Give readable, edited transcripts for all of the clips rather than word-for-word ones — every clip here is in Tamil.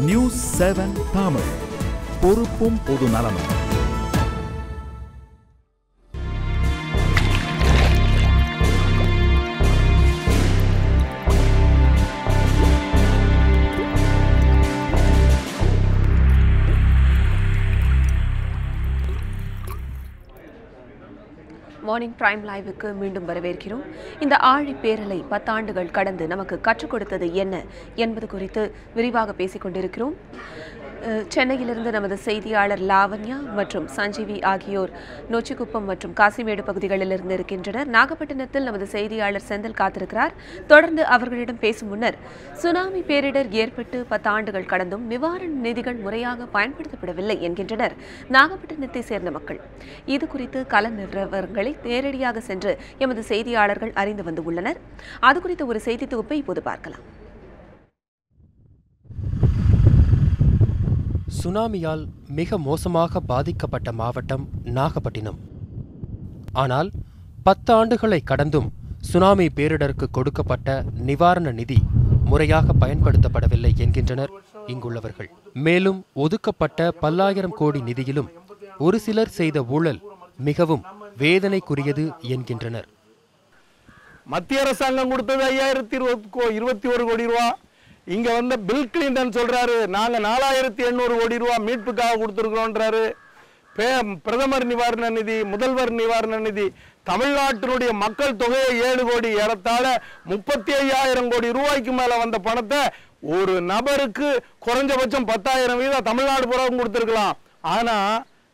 நியூஸ் 7 தமிழ், பொறுப்பும் பொது நலமும். மார்னிங் பிரைம் லைவுக்கு மீண்டும் வரவேற்கிறோம். இந்த ஆழி பேரலை 10 ஆண்டுகள் கடந்து நமக்கு கற்றுக் கொடுத்தது என்ன என்பது குறித்து விரிவாக பேசிக் கொண்டிருக்கிறோம். சென்னையிலிருந்து நமது செய்தியாளர் லாவண்யா மற்றும் சஞ்சீவி ஆகியோர் நொச்சிக்குப்பம் மற்றும் காசிமேடு பகுதிகளிலிருந்து இருக்கின்றனர். நாகப்பட்டினத்தில் நமது செய்தியாளர் செந்தில் காத்திருக்கிறார். தொடர்ந்து அவர்களிடம் பேசும் முன்னர், சுனாமி பேரிடர் ஏற்பட்டு 10 ஆண்டுகள் கடந்தும் நிவாரண நிதிகள் முறையாக பயன்படுத்தப்படவில்லை என்கின்றனர் நாகப்பட்டினத்தை சேர்ந்த மக்கள். இது குறித்து கள நிலவரங்களை நேரடியாக சென்று எமது செய்தியாளர்கள் அறிந்து வந்துள்ளனர். அது குறித்த ஒரு செய்தி தொகுப்பை இப்போது பார்க்கலாம். சுனாமியால் மிக மோசமாக பாதிக்கப்பட்ட மாவட்டம் நாகப்பட்டினம். ஆனால் 10 ஆண்டுகளை கடந்தும் சுனாமி பேரிடருக்கு கொடுக்கப்பட்ட நிவாரண நிதி முறையாக பயன்படுத்தப்படவில்லை என்கின்றனர் இங்குள்ளவர்கள். மேலும் ஒதுக்கப்பட்ட பல்லாயிரம் கோடி நிதியிலும் ஒரு சிலர் செய்த ஊழல் மிகவும் வேதனைக்குரியது என்கின்றனர். மத்திய அரசாங்கம் கொடுத்தது 5021 கோடி ரூபா. இங்க வந்த பில் கிளின்டன் சொல்றாரு, நாங்க 4800 கோடி ரூபா மீட்புக்காக கொடுத்துருக்கிறோன்றாரு. பிரதமர் நிவாரண நிதி, முதல்வர் நிவாரண நிதி, தமிழ்நாட்டினுடைய மக்கள் தொகையை 7 கோடி, ஏறத்தாழ 35,000 கோடி ரூபாய்க்கு மேல வந்த பணத்தை ஒரு நபருக்கு குறைஞ்சபட்சம் 10,000 வீதம் தமிழ்நாடு புறம் கொடுத்துருக்கலாம். ஆனா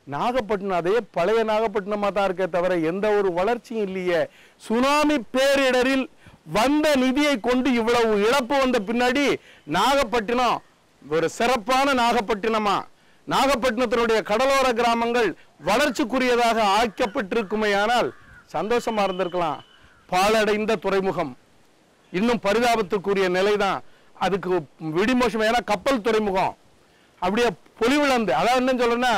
நாகப்பட்டினம் அதே பழைய நாகப்பட்டினமா தான் இருக்கே தவிர எந்த ஒரு வளர்ச்சியும் இல்லையே. சுனாமி பேரிடரில் வந்த நிதியை கொண்டு இவ்வளவு இழப்பு வந்த பின்னாடி நாகப்பட்டினம் ஒரு சிறப்பான நாகப்பட்டினமா, நாகப்பட்டினத்தினுடைய கடலோர கிராமங்கள் வளர்ச்சிக்குரியதாக ஆக்கப்பட்டிருக்குமே ஆனால் சந்தோஷமா இருந்திருக்கலாம். பாழடைந்த துறைமுகம் இன்னும் பரிதாபத்துக்குரிய நிலைதான். அதுக்கு விடிமோஷம், ஏன்னா கப்பல் துறைமுகம் அப்படியே பொலிவிழந்து, அதாவது என்ன சொல்றேன்னா,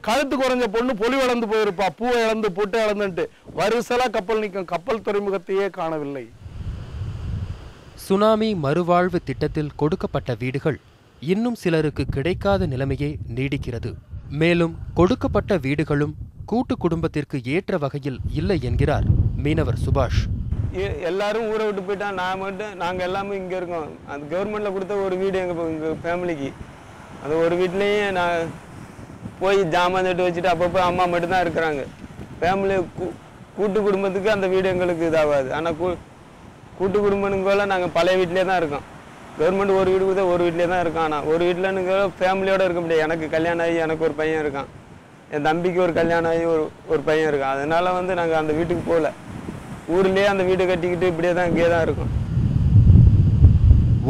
கழுத்து குறைஞ்ச பொண்ணு பொலிவிழந்து போயிருப்பா, பூவை இழந்து பொட்டு இழந்துட்டு வருசலா கப்பல் நிற்கும். கப்பல் துறைமுகத்தையே காணவில்லை. சுனாமி மறுவாழ்வு திட்டத்தில் கொடுக்கப்பட்ட வீடுகள் இன்னும் சிலருக்கு கிடைக்காத நிலைமையே நீடிக்கிறது. மேலும் கொடுக்கப்பட்ட வீடுகளும் கூட்டு குடும்பத்திற்கு ஏற்ற வகையில் இல்லை என்கிறார் மீனவர் சுபாஷ். எல்லாரும் ஊரை விட்டு போயிட்டா, நாங்க எல்லாமே இங்க இருக்கோம். அந்த கவர்மெண்ட்ல கொடுத்த ஒரு வீடு எங்க ஃபேமிலிக்கு, அந்த ஒரு வீட்லயே நான் போய் ஜாமான் தட்டு வச்சுட்டு அப்பப்போ அம்மா மட்டும்தான் இருக்கிறாங்க. ஃபேமிலி கூட்டு குடும்பத்துக்கு அந்த வீடு எங்களுக்கு இதாகாது. ஆனால் கூட்டு குடும்பனுங்கள நாங்கள் பழைய வீட்டிலே தான் இருக்கோம். கவர்மெண்ட் ஒரு வீடு கொடுத்தா ஒரு வீட்டிலே தான் இருக்கோம். ஆனால் ஒரு வீட்டில் ஃபேமிலியோடு இருக்க முடியாது. எனக்கு கல்யாணம் ஆகி எனக்கு ஒரு பையன் இருக்கான், என் தம்பிக்கு ஒரு கல்யாணம் ஆகி ஒரு பையன் இருக்கான். அதனால நாங்கள் அந்த வீட்டுக்கு போகல, ஊர்லேயே அந்த வீடு கட்டிக்கிட்டு இப்படியே தான் இங்கே தான் இருக்கோம்.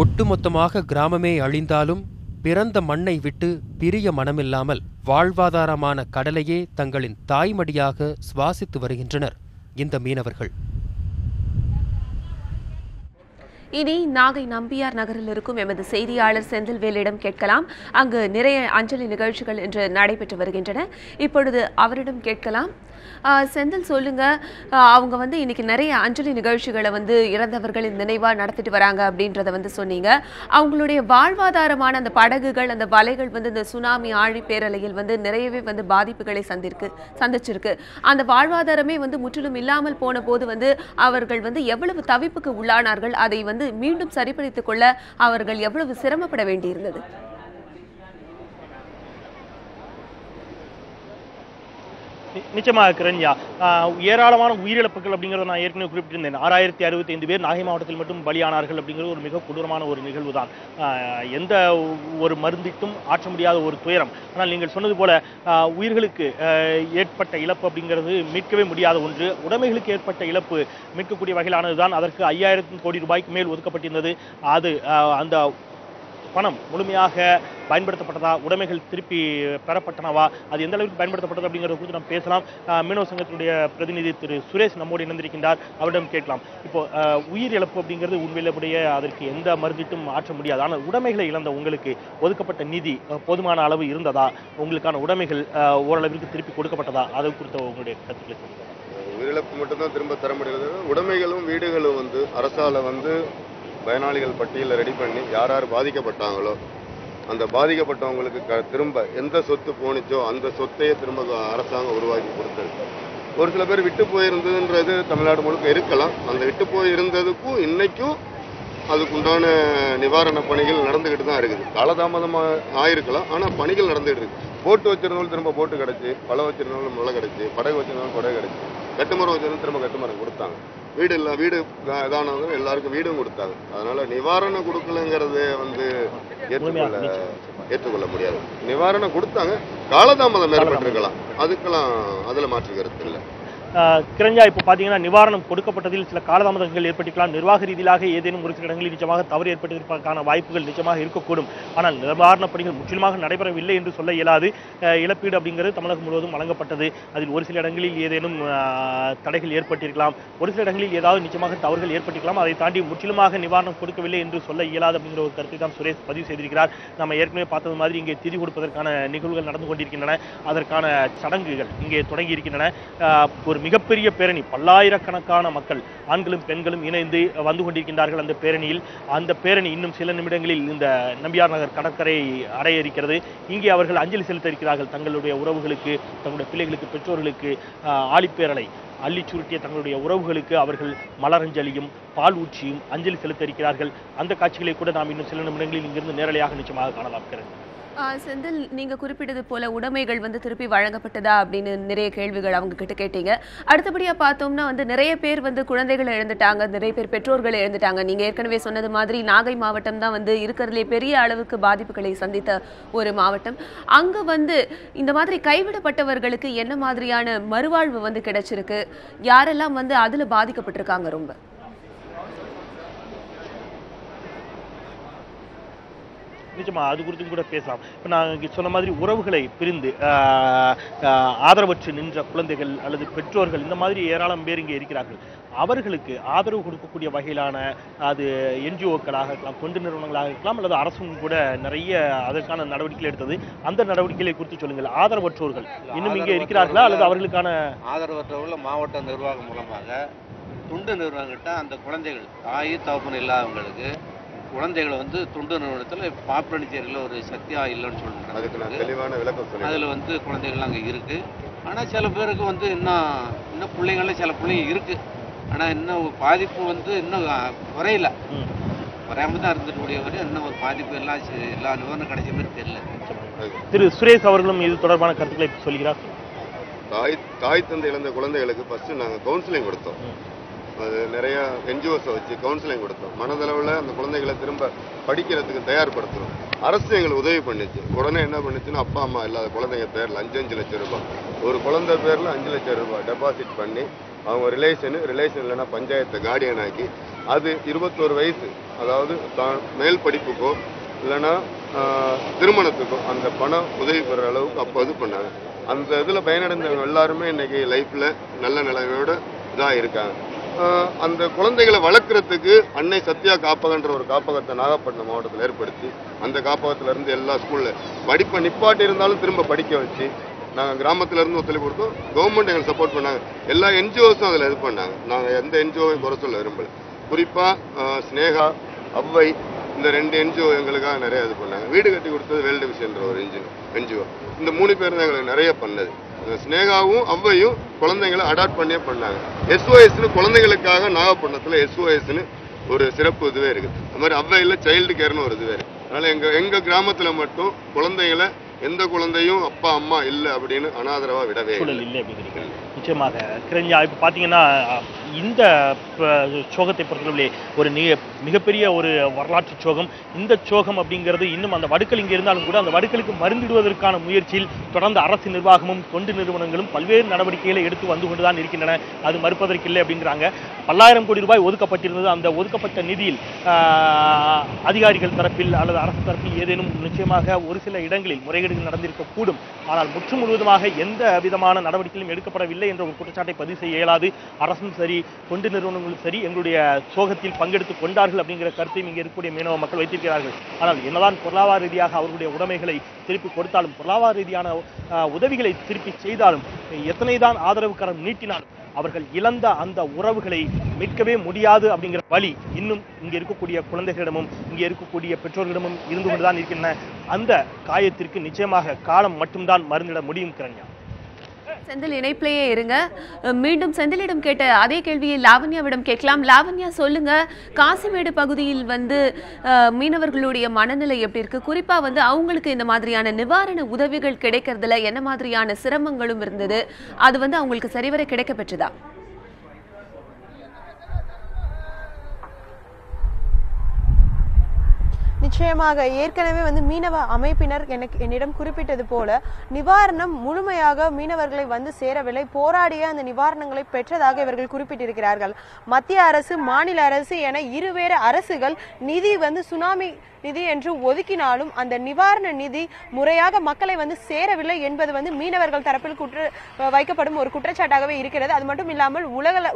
ஒட்டுமொத்தமாக கிராமமே அழிந்தாலும் பிறந்த மண்ணை விட்டு பிரிய மனமில்லாமல் வாழ்வாதாரமான கடலையே தங்களின் தாய்மடியாக சுவாசித்து வருகின்றனர் இந்த மீனவர்கள். இனி நாகை நம்பியார் நகரில் இருக்கும் எமது செய்தியாளர் செந்தில்வேலிடம் கேட்கலாம். அங்கு நிறைய அஞ்சலி நிகழ்ச்சிகள் இன்று நடைபெற்று வருகின்றன. இப்பொழுது அவரிடம் கேட்கலாம். செந்தில், சொல்லுங்க, அவங்க இன்னைக்கு நிறைய அஞ்சலி நிகழ்ச்சிகளை இறந்தவர்களின் நினைவா நடத்திட்டு வராங்க அப்படின்றத சொன்னீங்க. அவங்களுடைய வாழ்வாதாரமான அந்த படகுகள், அந்த வலைகள் இந்த சுனாமி ஆழி பேரலையில் நிறையவே பாதிப்புகளை சந்திச்சிருக்கு. அந்த வாழ்வாதாரமே முற்றிலும் இல்லாமல் போன போது அவர்கள் எவ்வளவு தவிப்புக்கு உள்ளானார்கள், அதை மீண்டும் சரிப்படுத்திக் கொள்ள அவர்கள் எவ்வளவு சிரமப்பட வேண்டியிருந்தது? நிச்சயமாக கிரண்யா, ஏராளமான உயிரிழப்புகள் அப்படிங்கிறத நான் ஏற்கனவே குறிப்பிட்டிருந்தேன். 6065 பேர் நாகை மாவட்டத்தில் மட்டும் பலியானார்கள் அப்படிங்கிறது ஒரு மிக கொடூரமான ஒரு நிகழ்வு தான். எந்த ஒரு மருந்திட்டும் ஆற்ற முடியாத ஒரு துயரம். ஆனால் நீங்கள் சொன்னது போல உயிர்களுக்கு ஏற்பட்ட இழப்பு அப்படிங்கிறது மீட்கவே முடியாத ஒன்று. உடைமைகளுக்கு ஏற்பட்ட இழப்பு மீட்கக்கூடிய வகையிலானது தான். அதற்கு 5000 கோடி ரூபாய்க்கு மேல் ஒதுக்கப்பட்டிருந்தது. அது அந்த பணம் முழுமையாக பயன்படுத்தப்பட்டதா, உடைமைகள் திருப்பி பெறப்பட்டனவா, அது எந்த அளவுக்கு பயன்படுத்தப்பட்டது அப்படிங்கிறத குறித்து நம்ம பேசலாம். மீனவ சங்கத்தினுடைய பிரதிநிதி திரு சுரேஷ் நம்மோடு இணைந்திருக்கின்றார். அவரிடம் கேட்கலாம். இப்போ உயிர் இழப்பு அப்படிங்கிறது உண்மையிலேயே அதற்கு எந்த மருந்திட்டும் ஆற்ற முடியாது. ஆனால் உடைமைகளை இழந்த உங்களுக்கு ஒதுக்கப்பட்ட நிதி போதுமான அளவு இருந்ததா, உங்களுக்கான உடைமைகள் ஓரளவிற்கு திருப்பி கொடுக்கப்பட்டதா, அது குறித்த உங்களுடைய கருத்துக்களை சொல்லுங்கள். உயிரிழப்பு மட்டும்தான் திரும்ப தர முடியாது. உடைமைகளும் வீடுகளும் அரசால பயனாளிகள் பட்டியலை ரெடி பண்ணி யார் யார் பாதிக்கப்பட்டாங்களோ அந்த பாதிக்கப்பட்டவங்களுக்கு திரும்ப எந்த சொத்து போனிச்சோ அந்த சொத்தையே திரும்ப அரசாங்கம் உருவாக்கி கொடுத்துருக்கு. ஒரு சில பேர் விட்டு போயிருந்ததுன்றது தமிழ்நாடு முழுக்க இருக்கலாம். அந்த விட்டு போயிருந்ததுக்கும் இன்னைக்கும் அதுக்குண்டான நிவாரண பணிகள் நடந்துக்கிட்டு தான் இருக்குது. காலதாமதமாக ஆயிருக்கலாம், ஆனால் பணிகள் நடந்துகிட்டு இருக்கு. போட்டு வச்சிருந்தாலும் திரும்ப போட்டு கிடச்சி, பழம் வச்சிருந்தாலும் மழை கிடச்சி, படகு வச்சிருந்தாலும் கொடை கிடச்சி, கட்டுமரம் வச்சிருந்தாலும் திரும்ப கட்டுமரம் கொடுத்தாங்க. வீடு இதானவங்க எல்லாருக்கும் வீடும் கொடுத்தாங்க. அதனால நிவாரணம் கொடுக்கலங்கிறத ஏற்றுக்கொள்ள முடியாது. நிவாரணம் கொடுத்தாங்க, காலதாமதம் ஏற்பட்டிருக்கலாம், அதுக்கெல்லாம் அதில் மாற்று கருத்து இல்லை. கிரஞ்சா, இப்போ பார்த்தீங்கன்னா நிவாரணம் கொடுக்கப்பட்டதில் சில காலதாமதங்கள் ஏற்பட்டிருக்கலாம். நிர்வாக ரீதியாக ஏதேனும் ஒரு சில இடங்களில் நிச்சயமாக தவறு ஏற்பட்டிருப்பதற்கான வாய்ப்புகள் நிச்சயமாக இருக்கக்கூடும். ஆனால் நிவாரணப் பணிகள் முற்றிலுமாக நடைபெறவில்லை என்று சொல்ல இயலாது. இழப்பீடு அப்படிங்கிறது தமிழகம் முழுவதும் வழங்கப்பட்டது. அதில் ஒரு சில இடங்களில் ஏதேனும் தடைகள் ஏற்பட்டிருக்கலாம், ஒரு சில இடங்களில் ஏதாவது நிச்சயமாக தவறுகள் ஏற்பட்டிருக்கலாம். அதை தாண்டி முற்றிலுமாக நிவாரணம் கொடுக்கவில்லை என்று சொல்ல இயலாது அப்படிங்கிற ஒரு கருத்தை தான் சுரேஷ் பதிவு செய்திருக்கிறார். நம்ம ஏற்கனவே பார்த்தது மாதிரி இங்கே திதி கொடுப்பதற்கான நிகழ்வுகள் நடந்து கொண்டிருக்கின்றன. அதற்கான சடங்குகள் இங்கே தொடங்கி இருக்கின்றன. ஒரு மிகப்பெரிய பேரணி, பல்லாயிரக்கணக்கான மக்கள் ஆண்களும் பெண்களும் இணைந்து வந்து கொண்டிருக்கின்றார்கள். அந்த பேரணி இன்னும் சில நிமிடங்களில் இந்த நம்பியார் நகர் கடற்கரை அடைய இருக்கிறது. இங்கே அவர்கள் அஞ்சலி செலுத்த இருக்கிறார்கள். தங்களுடைய உறவுகளுக்கு, தங்களுடைய பிள்ளைகளுக்கு, பெற்றோர்களுக்கு ஆழிப்பேரலை அள்ளி சுருட்டிய தங்களுடைய உறவுகளுக்கு அவர்கள் மலரஞ்சலியும் பால் ஊற்றியும் அஞ்சலி செலுத்த இருக்கிறார்கள். அந்த காட்சிகளை கூட நாம் இன்னும் சில நிமிடங்களில் இங்கிருந்து நேரலையாக நிச்சயமாக காணலாம். செந்தில், நீங்க குறிப்பிட்டது போல உடைமைகள் திருப்பி வழங்கப்பட்டதா அப்படின்னு நிறைய கேள்விகள் அவங்க கிட்ட கேட்டீங்க. அடுத்தபடியா பார்த்தோம்னா நிறைய பேர் குழந்தைகளை இழந்துட்டாங்க, நிறைய பேர் பெற்றோர்களை இழந்துட்டாங்க. நீங்க ஏற்கனவே சொன்னது மாதிரி நாகை மாவட்டம் தான் இருக்கிறதுலே பெரிய அளவுக்கு பாதிப்புகளை சந்தித்த ஒரு மாவட்டம். அங்க இந்த மாதிரி கைவிடப்பட்டவர்களுக்கு என்ன மாதிரியான மறுவாழ்வு கிடைச்சிருக்கு, யாரெல்லாம் அதுல பாதிக்கப்பட்டிருக்காங்க? ரொம்ப நிச்சயமா அது குறித்தும் கூட பேசலாம். இப்போ நான் சொன்ன மாதிரி உறவுகளை பிரிந்து ஆதரவற்று நின்ற குழந்தைகள் அல்லது பெற்றோர்கள் இந்த மாதிரி ஏராளம் பேர் இங்கே இருக்கிறார்கள். அவர்களுக்கு ஆதரவு கொடுக்கக்கூடிய வகையிலான அது என்ஜிஓக்களாக இருக்கலாம், தொண்டு நிறுவனங்களாக இருக்கலாம், அல்லது அரசும் கூட நிறைய அதற்கான நடவடிக்கைகள் எடுத்தது. அந்த நடவடிக்கைகளை குறித்து சொல்லுங்கள். ஆதரவற்றோர்கள் இன்னும் இங்கே இருக்கிறார்களா அல்லது அவர்களுக்கான ஆதரவற்றவர்கள் மாவட்ட நிர்வாகம் மூலமாக தொண்டு நிறுவனங்கிட்ட அந்த குழந்தைகள் தாய் தகப்பன் இல்லாதவங்களுக்கு குழந்தைகளை தொண்டு நிறுவனத்தில் பாப்புலரிட்டியில் ஒரு சக்தியா இல்லைன்னு சொல்றாங்க. தெளிவான விளக்கம். அதில் குழந்தைகள் அங்கே இருக்கு. ஆனால் சில பேருக்கு இன்னும் பிள்ளைங்கள சில பிள்ளைங்க இருக்கு. ஆனால் இன்னும் பாதிப்பு இன்னும் குறையல, குறையாம தான் இருந்துக்கூடிய வரை இன்னும் ஒரு பாதிப்பு எல்லா நிவாரணம் கிடைச்ச மாதிரி தெரியல. திரு சுரேஷ் அவர்களும் இது தொடர்பான கருத்துக்களை சொல்கிறார். தாய் தந்தை இழந்த குழந்தைகளுக்கு ஃபர்ஸ்ட் நாங்கள் கவுன்சிலிங் கொடுத்தோம். அது நிறைய என்ஜிஓஸை வச்சு கவுன்சிலிங் கொடுத்தோம். மனதளவில் அந்த குழந்தைகளை திரும்ப படிக்கிறதுக்கு தயார்படுத்தணும். அரசு எங்களுக்கு உதவி பண்ணிச்சு. உடனே என்ன பண்ணிச்சுன்னா, அப்பா அம்மா இல்லாத குழந்தைங்க பேரில் 5 லட்சம் ரூபாய், ஒரு குழந்தை பேரில் 5 லட்சம் ரூபாய் டெபாசிட் பண்ணி அவங்க ரிலேஷன் இல்லைன்னா பஞ்சாயத்தை கார்டியன் ஆக்கி அது 21 வயசு, அதாவது மேல் படிப்புக்கோ இல்லைன்னா திருமணத்துக்கோ அந்த பணம் உதவி பெற அளவுக்கு அப்போ இது பண்ணாங்க. அந்த இதில் பயனடைந்தவங்க எல்லாருமே இன்னைக்கு லைஃப்பில் நல்ல நிலைமையோட இதாக இருக்காங்க. அந்த குழந்தைகளை வளர்க்குறதுக்கு அன்னை சத்யா காப்பகன்ற ஒரு காப்பகத்தை நாகப்பட்டினம் மாவட்டத்தில் ஏற்படுத்தி அந்த காப்பகத்திலேருந்து எல்லா ஸ்கூலில் படிப்பை நிப்பாட்டி இருந்தாலும் திரும்ப படிக்க வச்சு நாங்கள் கிராமத்திலேருந்து ஒத்துழைப்பு கொடுத்தோம். கவர்மெண்ட் எங்களுக்கு சப்போர்ட் பண்ணாங்க. எல்லா என்ஜிஓஸும் அதில் இது பண்ணாங்க. நாங்கள் எந்த என்ஜிஓவையும் குறை சொல்ல விரும்பலை. குறிப்பாக ஸ்னேகா, அவ்வை இந்த 2 என்ஜிஓ எங்களுக்காக நிறைய இது பண்ணாங்க. வீடு கட்டி கொடுத்தது வேர்ல்டு விஷன்ற ஒரு என்ஜிஓ. இந்த 3 பேர் தான் எங்களுக்கு நிறைய பண்ணது. ஸ்னேகாவும் அவ்வையும் குழந்தைங்களை அடாப்ட் பண்ணியே பண்ணாங்க. SOSன்னு குழந்தைகளுக்காக நாகப்பட்டினத்தில் SOSன்னு ஒரு சிறப்பு இதுவே இருக்குது. அது மாதிரி அவ்வையில் சைல்டு கேர்னு ஒரு இதுவே இருக்குது. அதனால் எங்கள் கிராமத்தில் மட்டும் குழந்தைகளை எந்த குழந்தையும் அப்பா அம்மா இல்லை அப்படின்னு அனாதரவா விடவே இல்லை அப்படிங்கிறீங்க. நிச்சயமாக கிரஞ்சா, இப்போ பார்த்தீங்கன்னா இந்த சோகத்தை பொறுத்தவரையிலே ஒரு மிகப்பெரிய ஒரு வரலாற்று சோகம். இந்த சோகம் அப்படிங்கிறது இன்னும் அந்த வடுக்கள் இங்கே இருந்தாலும் கூட அந்த வடுக்களுக்கு மருந்திடுவதற்கான முயற்சியில் தொடர்ந்து அரசு நிர்வாகமும் தொண்டு நிறுவனங்களும் பல்வேறு நடவடிக்கைகளை எடுத்து வந்து கொண்டுதான் இருக்கின்றன. அது மறுப்பதற்கில்லை அப்படிங்கிறாங்க. 10,000 கோடி ரூபாய் ஒதுக்கப்பட்டிருந்தது. அந்த ஒதுக்கப்பட்ட நிதியில் அதிகாரிகள் தரப்பில் அல்லது அரசு தரப்பில் ஏதேனும் நிச்சயமாக ஒரு சில இடங்களில் முறைகேடுகள் நடந்திருக்கக்கூடும். ஆனால் முற்று முழுவதுமாக எந்த விதமான நடவடிக்கைகளும் எடுக்கப்படவில்லை என்ற ஒரு குற்றச்சாட்டை பதிவு செய்ய இயலாது. அரசும் சரி, தொண்டு நிறுவனங்களும் சரி, எங்களுடைய சோகத்தில் பங்கெடுத்துக் கொண்டார்கள் அப்படிங்கிற கருத்தையும் இங்கே இருக்கக்கூடிய மீனவ மக்கள் வைத்திருக்கிறார்கள். ஆனால் என்னதான் பொருளாதார ரீதியாக அவர்களுடைய உடைமைகளை திருப்பி கொடுத்தாலும், பொருளாதார ரீதியான உதவிகளை திருப்பி செய்தாலும், எத்தனை தான் ஆதரவு கரம் நீட்டினாலும் அவர்கள் இழந்த அந்த உறவுகளை மீட்கவே முடியாது அப்படிங்கிற வழி இன்னும் இங்க இருக்கக்கூடிய குழந்தைகளிடமும் இங்க இருக்கக்கூடிய பெற்றோர்களிடமும் இருந்து கொண்டுதான் இருக்கின்றன. அந்த காயத்திற்கு நிச்சயமாக காலம் மட்டும்தான் மருந்திட முடியும். கிரண்யா, செந்தில் இணைப்பிலேயே இருங்க. மீண்டும் செந்திலிடம் கேட்ட அதே கேள்வியை லாவண்யாவிடம் கேட்கலாம். லாவண்யா, சொல்லுங்க, காசிமேடு பகுதியில் வந்து மீனவர்களுடைய மனநிலை எப்படி இருக்கு? குறிப்பா வந்து அவங்களுக்கு இந்த மாதிரியான நிவாரண உதவிகள் கிடைக்கிறதுல என்ன மாதிரியான சிரமங்களும் இருந்தது? அது வந்து அவங்களுக்கு சரிவர கிடைக்க பெற்றதா? நிச்சயமாக ஏற்கனவே வந்து மீனவ அமைப்பினர் என்னிடம் குறிப்பிட்டது போல நிவாரணம் முழுமையாக மீனவர்களை வந்து சேரவில்லை. போராடிய அந்த நிவாரணங்களை பெற்றதாக இவர்கள் குறிப்பிட்டிருக்கிறார்கள். மத்திய அரசு, மாநில அரசு என இருவேறு அரசுகள் நிதி வந்து சுனாமி நிதி என்று ஒதுக்கினாலும் அந்த நிவாரண நிதி முறையாக மக்களை வந்து சேரவில்லை என்பது வந்து மீனவர்கள் தரப்பில் வைக்கப்படும் ஒரு குற்றச்சாட்டாகவே இருக்கிறது. அது மட்டும் இல்லாமல்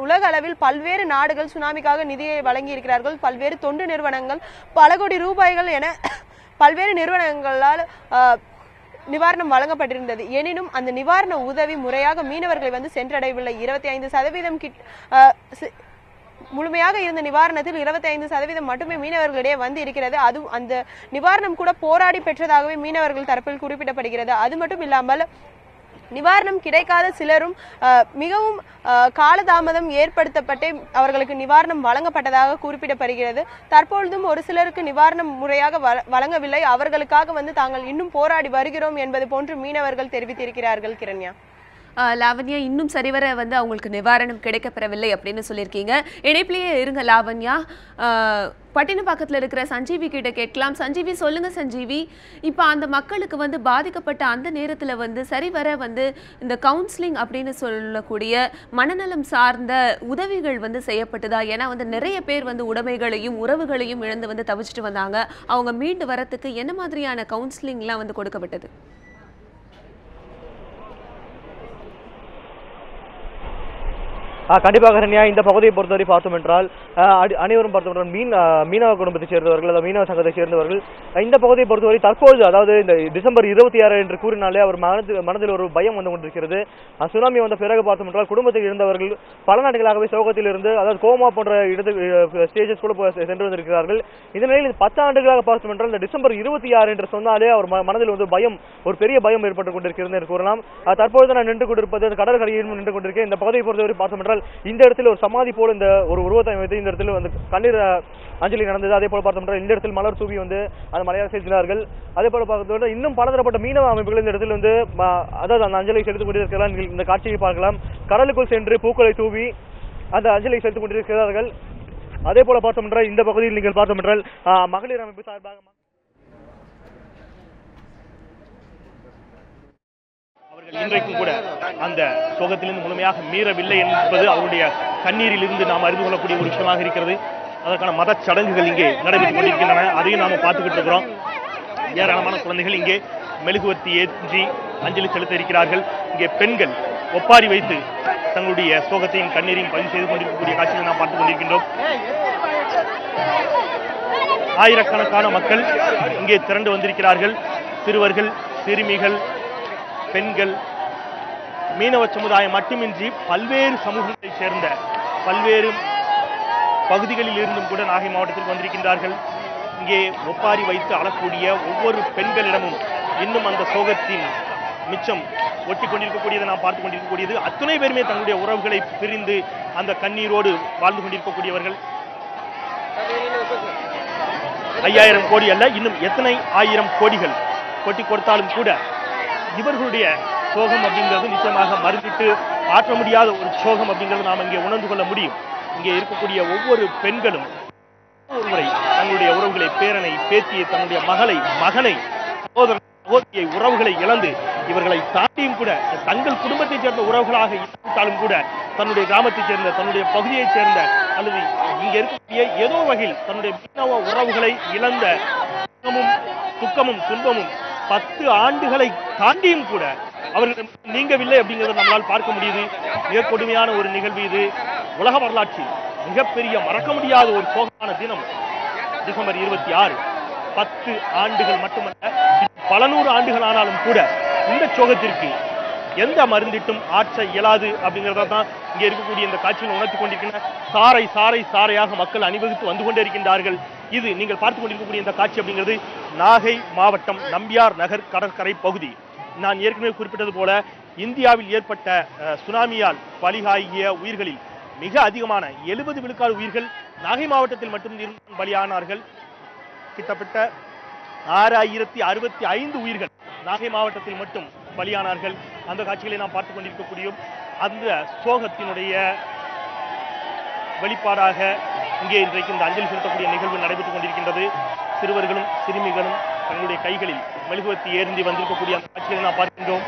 உலக அளவில் பல்வேறு நாடுகள் சுனாமிக்காக நிதியை வழங்கி இருக்கிறார்கள். பல்வேறு தொண்டு நிறுவனங்கள் பல கோடி ரூபாய்கள் என பல்வேறு நிறுவனங்களால் நிவாரணம் வழங்கப்பட்டிருந்தது. எனினும் அந்த நிவாரண உதவி முறையாக மீனவர்களை வந்து சென்றடையவில்லை. 25% முழுமையாக இருந்த நிவாரணத்தில் 25% மட்டுமே மீனவர்களிடையே வந்து இருக்கிறது. அது அந்த நிவாரணம் கூட போராடி பெற்றதாகவே மீனவர்கள் தரப்பில் குறிப்பிடப்படுகிறது. அது மட்டும் இல்லாமல் நிவாரணம் கிடைக்காத சிலரும் மிகவும் காலதாமதம் ஏற்படுத்தப்பட்டு அவர்களுக்கு நிவாரணம் வழங்கப்பட்டதாக குறிப்பிடப்படுகிறது. தற்பொழுதும் ஒரு சிலருக்கு நிவாரணம் முறையாக வழங்கவில்லை. அவர்களுக்காக வந்து தாங்கள் இன்னும் போராடி வருகிறோம் என்பது போன்று மீனவர்கள் தெரிவித்திருக்கிறார்கள். கிரண்யா, லாவண்யா, இன்னும் சரிவர வந்து அவங்களுக்கு நிவாரணம் கிடைக்கப்பெறவில்லை அப்படின்னு சொல்லியிருக்கீங்க. இணைப்பிலேயே இருங்க லாவண்யா. பட்டினப்பாக்கத்தில் இருக்கிற சஞ்சீவி கிட்ட கேட்கலாம். சஞ்சீவி, சொல்லுங்க சஞ்சீவி, இப்போ அந்த மக்களுக்கு வந்து பாதிக்கப்பட்ட அந்த நேரத்தில் வந்து சரிவர வந்து இந்த கவுன்சிலிங் அப்படின்னு சொல்லக்கூடிய மனநலம் சார்ந்த உதவிகள் வந்து செய்யப்பட்டதா? ஏன்னா வந்து நிறைய பேர் வந்து உடைமைகளையும் உறவுகளையும் இழந்து வந்து தவிச்சிட்டு வந்தாங்க. அவங்க மீண்டு வரத்துக்கு என்ன மாதிரியான கவுன்சிலிங்லாம் வந்து கொடுக்கப்பட்டது? கண்டிப்பாக கரண்யா, இந்த பகுதியை பொறுத்தவரை பார்த்தோம் என்றால் அனைவரும் பார்த்தோம் என்றால் மீனவ குடும்பத்தை சேர்ந்தவர்கள், அதாவது மீனவ சங்கத்தை சேர்ந்தவர்கள். இந்த பகுதியை பொறுத்தவரை தற்போது, அதாவது இந்த டிசம்பர் 26 என்று கூறினாலே அவர் மனதில் ஒரு பயம் வந்து கொண்டிருக்கிறது. சுனாமி வந்த பிறகு பார்த்தோம் என்றால் குடும்பத்தில் இருந்தவர்கள் பல நாட்களாகவே சோகத்தில் இருந்து, அதாவது கோமா போன்ற ஸ்டேஜஸ் கூட சென்று வந்திருக்கிறார்கள். இந்த நிலையில் 10 ஆண்டுகளாக பார்த்தோம் என்றால் இந்த டிசம்பர் 26 என்று சொன்னாலே அவர் மனதில் வந்து பயம், ஒரு பெரிய பயம் ஏற்பட்டுக் கொண்டிருக்கிறது என்று கூறலாம். தற்போது நான் நின்று கொண்டிருப்பது கடற்கரையில் நின்று கொண்டிருக்கேன். இந்த பகுதியை பொறுத்தவரை பார்த்தோம் என்றால் இந்த இடத்துல ஒரு சமாதி போல இந்த ஒரு உருவத்தை வைத்து இந்த இடத்துல வந்து கண்ணீர் அஞ்சலி நடந்தது. அதே போல பார்த்தோம் இந்த இடத்தில் மலர் தூவி வந்து அந்த மலையாள செலுத்தினார்கள். அதே போல பார்த்தோம் இன்னும் பலதரப்பட்ட மீனவ அமைப்புகள் இந்த இடத்துல வந்து அதாவது அந்த அஞ்சலி செலுத்திக் கொண்டிருக்கிறார்கள். இந்த காட்சியை பார்க்கலாம். கடலுக்குள் சென்று பூக்களை தூவி அந்த அஞ்சலி செலுத்திக் கொண்டிருக்கிறார்கள். அதே போல பார்த்தோம் என்றால் இந்த பகுதியில் நீங்கள் பார்த்தோம் என்றால் மகளிர் அமைப்பு சார்பாக இன்றைக்கும் கூட அந்த சோகத்திலிருந்து முழுமையாக மீறவில்லை என்பது அவருடைய கண்ணீரில் இருந்து நாம் அறிந்து கொள்ளக்கூடிய ஒரு விஷயமாக இருக்கிறது. அதற்கான மத சடங்குகள் இங்கே நடைபெற்றுக் கொண்டிருக்கின்றன. அதையும் நாம பார்த்துக்கிட்டு இருக்கிறோம். ஏராளமான குழந்தைகள் இங்கே மெழுகுவர்த்தி ஏற்றி அஞ்சலி செலுத்த இருக்கிறார்கள். இங்கே பெண்கள் ஒப்பாரி வைத்து தங்களுடைய சோகத்தையும் கண்ணீரையும் பதிவு செய்து கொண்டிருக்கக்கூடிய காட்சிகளை நாம் பார்த்துக் கொண்டிருக்கின்றோம். ஆயிரக்கணக்கான மக்கள் இங்கே திரண்டு வந்திருக்கிறார்கள். சிறுவர்கள், சிறுமிகள், பெண்கள், மீனவ சமுதாயம் மட்டுமின்றி பல்வேறு சமூகத்தை சேர்ந்த பல்வேறு பகுதிகளில் இருந்தும் கூட நாகை மாவட்டத்தில் வந்திருக்கின்றார்கள். இங்கே ஒப்பாரி வைத்து அழக்கூடிய ஒவ்வொரு பெண்களிடமும் இன்னும் அந்த சோகத்தின் மிச்சம் ஒட்டி கொண்டிருக்கக்கூடியதை நாம் பார்த்துக் கொண்டிருக்கக்கூடியது. அத்தனை பேருமே தங்களுடைய உறவுகளை பிரிந்து அந்த கண்ணீரோடு வாழ்ந்து கொண்டிருக்கக்கூடியவர்கள். 5000 கோடி அல்ல, இன்னும் எத்தனை 1000 கோடிகள் கொட்டி கொடுத்தாலும் கூட இவர்களுடைய சோகம் அப்படிங்கிறது நிச்சயமாக மறுத்திட்டு ஆற்ற முடியாத ஒரு சோகம் அப்படிங்கிறது நாம் இங்கே உணர்ந்து கொள்ள முடியும். இங்கே இருக்கக்கூடிய ஒவ்வொரு பெண்களும் ஒருவரை தங்களுடைய உறவுகளை, பேரனை, பேத்தியை, தன்னுடைய மகனை, சகோதரியை, உறவுகளை இழந்து இவர்களை தாண்டியும் கூட தங்கள் குடும்பத்தைச் சேர்ந்த உறவுகளாக இருந்தாலும் கூட தன்னுடைய கிராமத்தைச் சேர்ந்த, தன்னுடைய பகுதியைச் சேர்ந்த அல்லது இங்கே இருக்கக்கூடிய ஏதோ வகையில் தன்னுடைய மீனவ உறவுகளை இழந்த துக்கமும் துன்பமும் 10 ஆண்டுகளை தாண்டியும் கூட அவர்கள் நீங்கவில்லை அப்படிங்கிறத நம்மளால் பார்க்க முடியுது. மிக கொடுமையான ஒரு நிகழ்வு இது. உலக வரலாற்றில் மிகப்பெரிய மறக்க முடியாத ஒரு சோகமான தினம் டிசம்பர் 26. 10 ஆண்டுகள் மட்டுமல்ல, பல நூறு ஆண்டுகள் ஆனாலும் கூட இந்த சோகத்திற்கு எந்த மருந்திட்டும் ஆற்ற இயலாது அப்படிங்கிறத தான் இங்கே இருக்கக்கூடிய இந்த காட்சியில் உணர்த்தி கொண்டிருக்கின்றன. சாறை சாறை சாறையாக மக்கள் அணிவகுத்து வந்து கொண்டே இருக்கின்றார்கள். இது நீங்கள் பார்த்து கொண்டிருக்கக்கூடிய இந்த காட்சி அப்படிங்கிறது நாகை மாவட்டம் நம்பியார் நகர் கடற்கரை பகுதி. நான் ஏற்கனவே குறிப்பிட்டது போல இந்தியாவில் ஏற்பட்ட சுனாமியால் பலியாகிய உயிர்களில் மிக அதிகமான 70 விழுக்காடு உயிர்கள் நாகை மாவட்டத்தில் மட்டும் பலியானார்கள். கிட்டத்தட்ட 6065 உயிர்கள் நாகை மாவட்டத்தில் மட்டும் பலியானார்கள். அந்த காட்சிகளை நாம் பார்த்துக் கொண்டிருக்கக்கூடிய அந்த சோகத்தினுடைய வெளிப்பாடாக இங்கே இன்றைக்கு இந்த அஞ்சலி செலுத்தக்கூடிய நிகழ்வு நடைபெற்றுக் கொண்டிருக்கின்றது. சிறுவர்களும் சிறுமிகளும் தங்களுடைய கைகளில் மெழுகுவர்த்தி ஏந்தி வந்திருக்கக்கூடிய அந்த காட்சிகளை நாம் பார்க்கின்றோம்.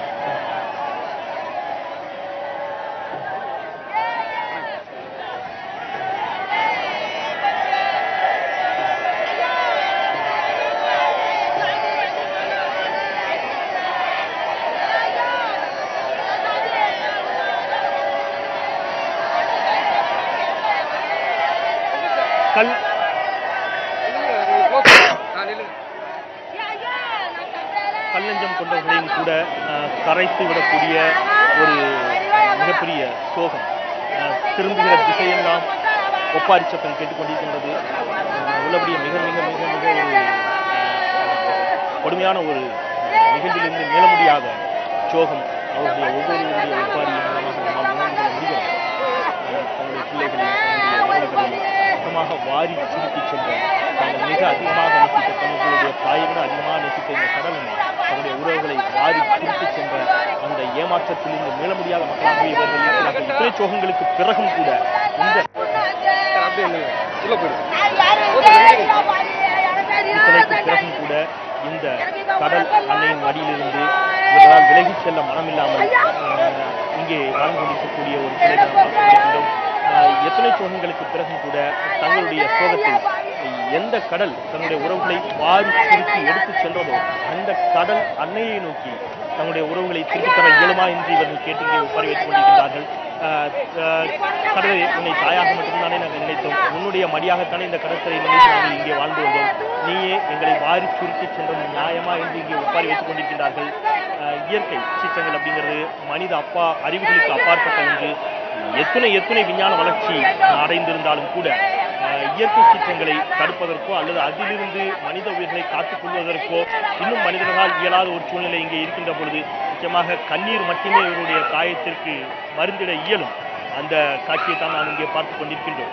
கல்லஞ்சம் கொண்டவர்களையும் கூட கரைத்து விடக்கூடிய ஒரு மிகப்பெரிய சோகம் திரும்புகிற திசையெல்லாம் ஒப்பாரி சத்தம் கேட்டுக்கொண்டிருக்கின்றது. உள்ளபடியே மிக மிக மிக மிக ஒரு கொடுமையான ஒரு நிகழ்விலிருந்து மீள முடியாத சோகம் அவருடைய ஒவ்வொருவருடைய ஒப்பாரியின் மூலமாக நாம் உணர்ந்து கொள்ள முடியும். தங்களுடைய பிள்ளைகளையும் மொத்தமாக வாரி சுருக்கி சென்ற தாங்கள் மிக அதிகமாக நேசித்த தங்களுடைய தாயை விட அதிகமாக நேசித்த இந்த கடல் தங்களுடைய உறவுகளை வாரி சுருக்கி சென்ற அந்த ஏமாற்றத்திலிருந்து மீள முடியாத மக்களாக இவர்கள் இருக்கிறார்கள். இத்தனை சோகங்களுக்கு பிறகும் கூட இந்த கடல் அன்னையின் மடியிலிருந்து இவர்களால் விலகிச் செல்ல மனமில்லாமல் இங்கே வாழ்ந்து கொண்டிருக்கக்கூடிய ஒரு சிலை பார்க்கின்றோம். எத்தனை சோகங்களுக்கு பிறகும் கூட தங்களுடைய சோகத்தை எந்த கடல் தன்னுடைய உறவுகளை வாரி திருப்பி எடுத்து சென்றதோ அந்த கடல் அன்னையை நோக்கி தங்களுடைய உறவுகளை திருப்பித் தர இயலுமா என்று இவர்கள் கேட்டு ஒப்பாரி வைத்துக் கொண்டிருக்கிறார்கள். கடலை உன்னை தாயாக மட்டும்தானே நாங்கள் நினைத்தோம், உன்னுடைய மடியாகத்தானே இந்த கடற்கரை நினைத்து நாங்கள் இங்கே வாழ்ந்து வந்தோம், நீயே எங்களை வாரி சுருக்கி சென்றது நியாயமா என்று இங்கே ஒப்பாரி வைத்துக் கொண்டிருக்கின்றார்கள். இயற்கை சீற்றங்கள் அப்படிங்கிறது மனித அறிவுகளுக்கு அப்பாற்பட்ட ஒன்று. எத்தனை விஞ்ஞான வளர்ச்சி அடைந்திருந்தாலும் கூட இயற்கை சீற்றங்களை தடுப்பதற்கோ அல்லது அதிலிருந்து மனித உயிர்களை காத்துக் கொள்வதற்கோ இன்னும் மனிதர்களால் இயலாத ஒரு சூழ்நிலை இங்கே இருக்கின்ற பொழுது நிச்சயமாக கண்ணீர் மட்டுமே இவருடைய காயத்திற்கு மருந்திட இயலும். அந்த காட்சியை தான் நாம் இங்கே பார்த்துக் கொண்டிருக்கின்றோம்.